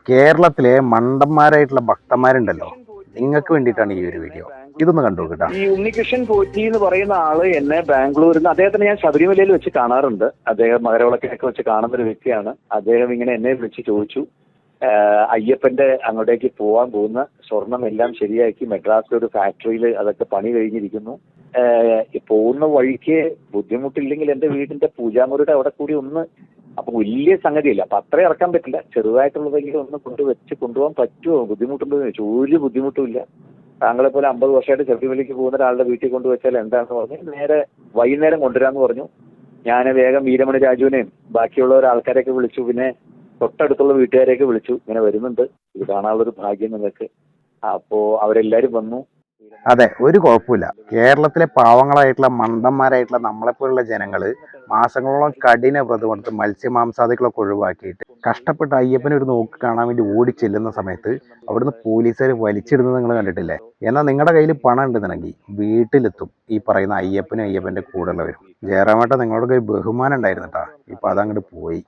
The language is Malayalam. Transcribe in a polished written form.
കേരളത്തിലെ മണ്ടന്മാരായിട്ടുള്ള ഭക്തന്മാരുണ്ടല്ലോ, നിങ്ങൾക്ക് വേണ്ടിയിട്ടാണ് ഈ ഒരു വീഡിയോ. ഇതൊന്ന് കണ്ടു കേട്ടോ. ഈ ഉണ്ണികൃഷ്ണൻ പോറ്റി എന്ന് പറയുന്ന ആള് എന്നെ ബാംഗ്ലൂരിൽ നിന്ന്, അദ്ദേഹത്തിന് ഞാൻ ശബരിമലയിൽ വെച്ച് കാണാറുണ്ട്. അദ്ദേഹം മകരവിളക്കിനൊക്കെ വെച്ച് കാണുന്ന ഒരു വ്യക്തിയാണ്. അദ്ദേഹം ഇങ്ങനെ എന്നെ വിളിച്ച് ചോദിച്ചു, അയ്യപ്പന്റെ അങ്ങോട്ടേക്ക് പോകാൻ പോകുന്ന സ്വർണം എല്ലാം ശരിയാക്കി മെഡ്രാസിലെ ഒരു ഫാക്ടറിയിൽ അതൊക്കെ പണി കഴിഞ്ഞിരിക്കുന്നു. പോകുന്ന വഴിക്ക് ബുദ്ധിമുട്ടില്ലെങ്കിൽ എന്റെ വീടിന്റെ പൂജാമുറിയുടെ അവിടെ കൂടി ഒന്ന്, അപ്പൊ വലിയ സംഗതിയില്ല, അപ്പൊ അത്രയും ഇറക്കാൻ പറ്റില്ല, ചെറുതായിട്ടുള്ളതെങ്കിലും ഒന്ന് കൊണ്ടുപോകാൻ പറ്റുമോ, ബുദ്ധിമുട്ടുണ്ടോ എന്ന് ചോദിച്ചു. ഒരു ബുദ്ധിമുട്ടും ഇല്ല. താങ്കളെ പോലെ 50 വർഷമായിട്ട് ശബരിമലയ്ക്ക് പോകുന്ന ഒരാളുടെ വീട്ടിൽ കൊണ്ടുവച്ചാൽ എന്താണെന്ന് പറഞ്ഞ് നേരെ വൈകുന്നേരം കൊണ്ടുവരാന്ന് പറഞ്ഞു. ഞാൻ വേഗം വീരമണി രാജുവിനെയും ബാക്കിയുള്ള ആൾക്കാരെയൊക്കെ വിളിച്ചു. പിന്നെ തൊട്ടടുത്തുള്ള വീട്ടുകാരെയൊക്കെ വിളിച്ചു, ഇങ്ങനെ വരുന്നുണ്ട്, ഇത് കാണാനുള്ളൊരു ഭാഗ്യം നിങ്ങൾക്ക്. അപ്പോ അവരെല്ലാരും വന്നു. അതെ, ഒരു കുഴപ്പമില്ല. കേരളത്തിലെ പാവങ്ങളായിട്ടുള്ള മണ്ടന്മാരായിട്ടുള്ള നമ്മളെപ്പോലുള്ള ജനങ്ങള് മാസങ്ങളോളം കഠിന വ്രതം എടുത്ത് മത്സ്യമാംസാദികളൊക്കെ ഒഴിവാക്കിയിട്ട് കഷ്ടപ്പെട്ട് അയ്യപ്പനെ ഒരു നോക്ക് കാണാൻ വേണ്ടി ഓടി ചെല്ലുന്ന സമയത്ത് അവിടുന്ന് പോലീസുകാർ വലിച്ചിടുന്നത് നിങ്ങൾ കണ്ടിട്ടില്ലേ? എന്നാൽ നിങ്ങളുടെ കയ്യിൽ പണം ഉണ്ടെന്നുണ്ടെങ്കിൽ വീട്ടിലെത്തും ഈ പറയുന്ന അയ്യപ്പനും അയ്യപ്പന്റെ കൂടെ ഉള്ളവരും. ജയറാമേട്ട, നിങ്ങളുടെ കയ്യിൽ ബഹുമാനം ഉണ്ടായിരുന്നു കേട്ടാ, ഇപ്പൊ അതങ്ങോട്ട് പോയി.